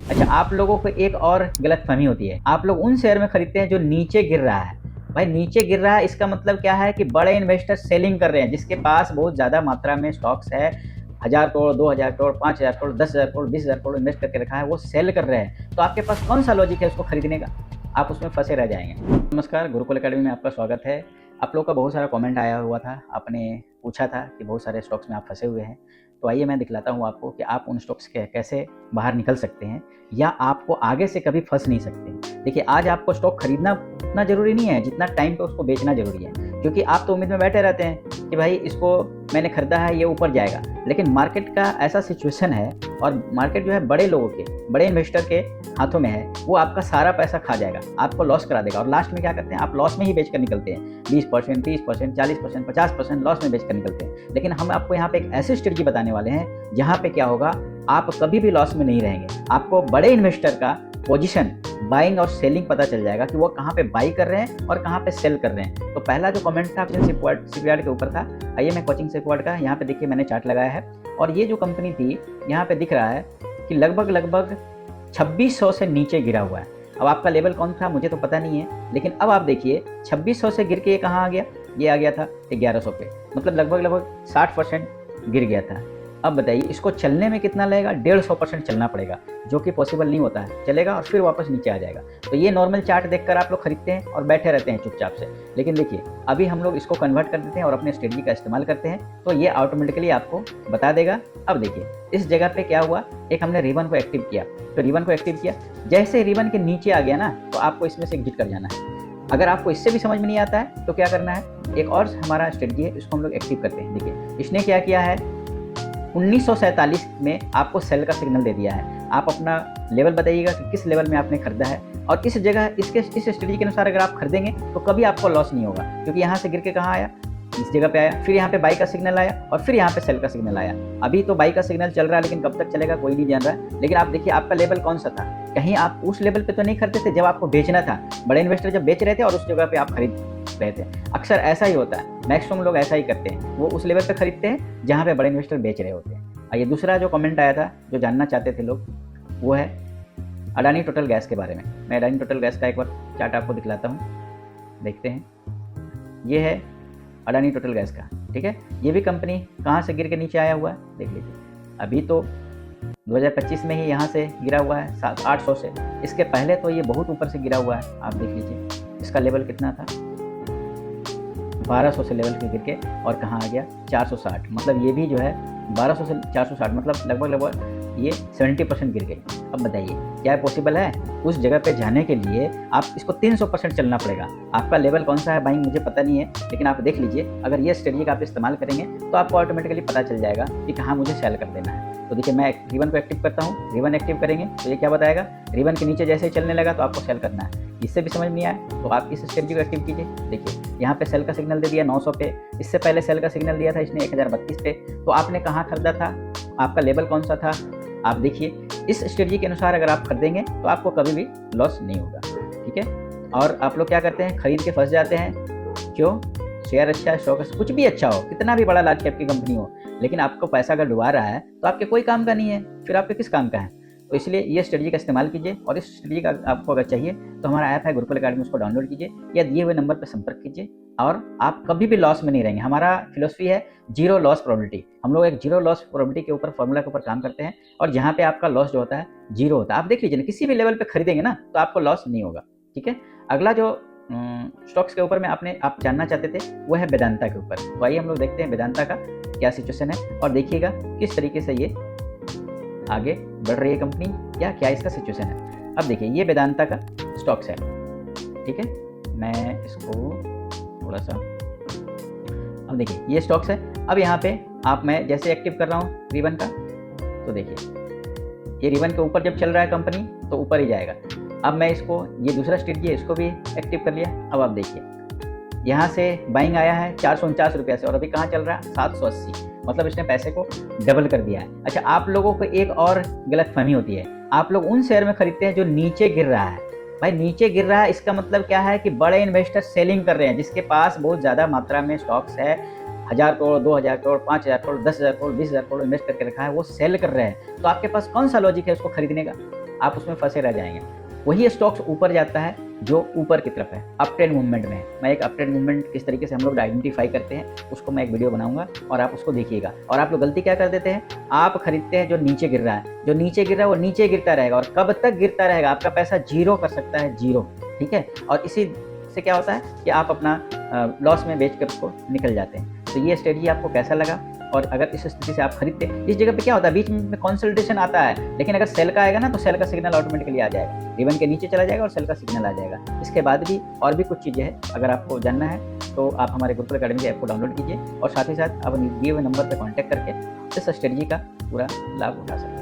अच्छा, आप लोगों को एक और गलतफहमी होती है, आप लोग उन शेयर में खरीदते हैं जो नीचे गिर रहा है। भाई नीचे गिर रहा है इसका मतलब क्या है कि बड़े इन्वेस्टर सेलिंग कर रहे हैं, जिसके पास बहुत ज़्यादा मात्रा में स्टॉक्स है, 1000 करोड़, 2000 करोड़, 5000 करोड़, 10,000 करोड़, 20,000 करोड़ इन्वेस्ट करके रखा है, वो सेल कर रहे हैं। तो आपके पास कौन सा लॉजिक है उसको खरीदने का? आप उसमें फंसे रह जाएंगे। नमस्कार, गुरुकुल अकेडमी में आपका स्वागत है। आप लोगों का बहुत सारा कमेंट आया हुआ था, आपने पूछा था कि बहुत सारे स्टॉक्स में आप फंसे हुए हैं। तो आइए मैं दिखलाता हूँ आपको कि आप उन स्टॉक्स के कैसे बाहर निकल सकते हैं या आपको आगे से कभी फंस नहीं सकते। देखिए, आज आपको स्टॉक खरीदना उतना ज़रूरी नहीं है जितना टाइम पे उसको बेचना ज़रूरी है, क्योंकि आप तो उम्मीद में बैठे रहते हैं कि भाई इसको मैंने खरीदा है, ये ऊपर जाएगा। लेकिन मार्केट का ऐसा सिचुएशन है और मार्केट जो है बड़े लोगों के, बड़े इन्वेस्टर के हाथों में है, वो आपका सारा पैसा खा जाएगा, आपको लॉस करा देगा। और लास्ट में क्या करते हैं, आप लॉस में ही बेच कर निकलते हैं। 20%, 30%, 40%, 50% लॉस में बेच कर निकलते हैं। लेकिन हम आपको यहाँ पे एक ऐसी स्ट्रेटजी बताने वाले हैं जहाँ पे क्या होगा, आप कभी भी लॉस में नहीं रहेंगे। आपको बड़े इन्वेस्टर का पोजीशन, बाइंग और सेलिंग पता चल जाएगा कि वो कहाँ पे बाई कर रहे हैं और कहाँ पे सेल कर रहे हैं। तो पहला जो कमेंट था शिपयार्ड के ऊपर था। आइए मैं कोचिंग शिपयार्ड का, यहाँ पे देखिए मैंने चार्ट लगाया है और ये जो कंपनी थी, यहाँ पे दिख रहा है कि लगभग 2600 से नीचे गिरा हुआ है। अब आपका लेवल कौन था मुझे तो पता नहीं है, लेकिन अब आप देखिए 2600 से गिर के ये कहाँ आ गया, ये आ गया था 1100 पे, मतलब लगभग 60% गिर गया था। अब बताइए इसको चलने में कितना लगेगा? 150% चलना पड़ेगा, जो कि पॉसिबल नहीं होता है। चलेगा और फिर वापस नीचे आ जाएगा। तो ये नॉर्मल चार्ट देखकर आप लोग खरीदते हैं और बैठे रहते हैं चुपचाप से। लेकिन देखिए, अभी हम लोग इसको कन्वर्ट कर देते हैं और अपने स्ट्रेटजी का इस्तेमाल करते हैं, तो ये ऑटोमेटिकली आपको बता देगा। अब देखिए इस जगह पे क्या हुआ, एक हमने रिबन को एक्टिव किया, तो रिबन को एक्टिव किया, जैसे रिबन के नीचे आ गया ना, तो आपको इसमें से एग्जिट कर जाना है। अगर आपको इससे भी समझ में नहीं आता है तो क्या करना है, एक और हमारा स्ट्रेटजी है, इसको हम लोग एक्टिव करते हैं। देखिए इसने क्या किया है, 1947 में आपको सेल का सिग्नल दे दिया है। आप अपना लेवल बताइएगा कि किस लेवल में आपने खरीदा है, और इस जगह इस स्ट्रेटजी के अनुसार अगर आप खरीदेंगे तो कभी आपको लॉस नहीं होगा, क्योंकि यहाँ से गिर के कहाँ आया, इस जगह पे आया, फिर यहाँ पे बाई का सिग्नल आया और फिर यहाँ पे सेल का सिग्नल आया। अभी तो बाई का सिग्नल चल रहा है, लेकिन कब तक चलेगा कोई नहीं जान रहा है। लेकिन आप देखिए आपका लेवल कौन सा था, कहीं आप उस लेवल पे तो नहीं खरीदते थे जब आपको बेचना था। बड़े इन्वेस्टर जब बेच रहे थे और उस जगह पे आप खरीद रहे थे। अक्सर ऐसा ही होता है, मैक्सिमम लोग ऐसा ही करते हैं, वो उस लेवल पे खरीदते हैं जहाँ पे बड़े इन्वेस्टर बेच रहे होते हैं। आइए दूसरा जो कमेंट आया था, जो जानना चाहते थे लोग, वो है अडानी टोटल गैस के बारे में। मैं अडानी टोटल गैस का एक बार चार्ट आपको दिखलाता हूँ, देखते हैं। ये है अडानी टोटल गैस का, ठीक है। ये भी कंपनी कहाँ से गिर के नीचे आया हुआ है, देख लीजिए। अभी तो 2025 में ही यहाँ से गिरा हुआ है 800 से। इसके पहले तो ये बहुत ऊपर से गिरा हुआ है, आप देख लीजिए। इसका लेवल कितना था, 1200 से लेवल के गिर के और कहाँ आ गया, 460। मतलब ये भी जो है 1200 से 460, मतलब लगभग ये 70% गिर गई। अब बताइए क्या पॉसिबल है? उस जगह पे जाने के लिए आप इसको 300% चलना पड़ेगा। आपका लेवल कौन सा है बाइंग मुझे पता नहीं है, लेकिन आप देख लीजिए, अगर ये स्ट्रेटजी का आप इस्तेमाल करेंगे तो आपको ऑटोमेटिकली पता चल जाएगा कि कहाँ मुझे सेल कर देना है। तो देखिए मैं रिबन को एक्टिव करता हूँ, रिबन एक्टिव करेंगे तो ये क्या बताएगा, रिबन के नीचे जैसे ही चलने लगा तो आपको सेल करना है। इससे भी समझ नहीं आया तो आप इस स्ट्रेटजी को एक्टिव कीजिए। देखिए यहाँ पे सेल का सिग्नल दे दिया 900 पे, इससे पहले सेल का सिग्नल दिया था इसने 1032 पे। तो आपने कहाँ खरीदा था, आपका लेवल कौन सा था, आप देखिए। इस स्ट्रेटजी के अनुसार अगर आप खरीदेंगे तो आपको कभी भी लॉस नहीं होगा, ठीक है। और आप लोग क्या करते हैं, खरीद के फंस जाते हैं। क्यों? शेयर अच्छा है, स्टॉक कुछ भी अच्छा हो, कितना भी बड़ा लार्ज कैप की कंपनी हो, लेकिन आपको पैसा अगर डुबा रहा है तो आपके कोई काम का नहीं है, फिर आपके किस काम का है। तो इसलिए ये स्ट्रेटजी का इस्तेमाल कीजिए। और इस स्ट्रेटजी का आपको अगर चाहिए तो हमारा ऐप है गुरुकुल अकेडमी, उसको डाउनलोड कीजिए या दिए हुए नंबर पर संपर्क कीजिए, और आप कभी भी लॉस में नहीं रहेंगे। हमारा फिलोसफी है जीरो लॉस प्रोबेबिलिटी। हम लोग एक जीरो लॉस प्रोबेबिलिटी के ऊपर, फॉर्मूला के ऊपर काम करते हैं, और जहाँ पे आपका लॉस जो होता है जीरो होता है। आप देख लीजिए ना, किसी भी लेवल पे खरीदेंगे ना तो आपको लॉस नहीं होगा, ठीक है। अगला जो स्टॉक्स के ऊपर में आप जानना चाहते थे वो है वेदांता के ऊपर। तो आइए हम लोग देखते हैं वेदांता का क्या सिचुएशन है, और देखिएगा किस तरीके से ये आगे बढ़ रही है कंपनी, या क्या इसका सिचुएशन है। अब देखिए ये वेदांता का स्टॉक्स है, ठीक है। मैं इसको थोड़ा सा, अब देखिए ये स्टॉक्स है। अब यहाँ पे मैं जैसे एक्टिव कर रहा हूँ रिबन का, तो देखिए ये रिबन के ऊपर जब चल रहा है कंपनी तो ऊपर ही जाएगा। अब मैं इसको, ये दूसरा स्ट्रेटजी है, इसको भी एक्टिव कर लिया। अब आप देखिए यहाँ से बाइंग आया है 449 रुपये से, और अभी कहाँ चल रहा है 780, मतलब इसने पैसे को डबल कर दिया है। अच्छा, आप लोगों को एक और गलतफहमी होती है, आप लोग उन शेयर में खरीदते हैं जो नीचे गिर रहा है। भाई नीचे गिर रहा है इसका मतलब क्या है कि बड़े इन्वेस्टर सेलिंग कर रहे हैं, जिसके पास बहुत ज़्यादा मात्रा में स्टॉक्स है, 1000 करोड़, 2000 करोड़, 5000 करोड़, 10,000 करोड़, 20,000 करोड़ इन्वेस्ट करके रखा है, वो सेल कर रहे हैं। तो आपके पास कौन सा लॉजिक है उसको खरीदने का? आप उसमें फंसे रह जाएंगे। वही स्टॉक्स ऊपर जाता है जो ऊपर की तरफ है, अप ट्रेंड मूवमेंट में है। मैं एक अप ट्रेंड मूवमेंट किस तरीके से हम लोग आइडेंटिफाई करते हैं उसको मैं एक वीडियो बनाऊंगा और आप उसको देखिएगा। और आप लोग गलती क्या कर देते हैं, आप खरीदते हैं जो नीचे गिर रहा है, जो नीचे गिर रहा है वो नीचे गिरता रहेगा और कब तक गिरता रहेगा, आपका पैसा जीरो कर सकता है, जीरो। ठीक है, और इसी से क्या होता है कि आप अपना लॉस में बेच कर उसको निकल जाते हैं। तो ये स्ट्रेटजी आपको कैसा लगा, और अगर इस स्थिति से आप खरीदते, इस जगह पे क्या होता है, बीच में कंसल्टेशन आता है, लेकिन अगर सेल का आएगा ना तो सेल का सिग्नल ऑटोमेटिकली आ जाएगा, रिबन के नीचे चला जाएगा और सेल का सिग्नल आ जाएगा। इसके बाद भी और भी कुछ चीज़ें हैं, अगर आपको जानना है तो आप हमारे गुरुकुल अकेडमी के ऐप को डाउनलोड कीजिए और साथ ही साथ आप दिए हुए नंबर पर कॉन्टैक्ट करके इस स्ट्रेटजी का पूरा लाभ उठा सकते हैं।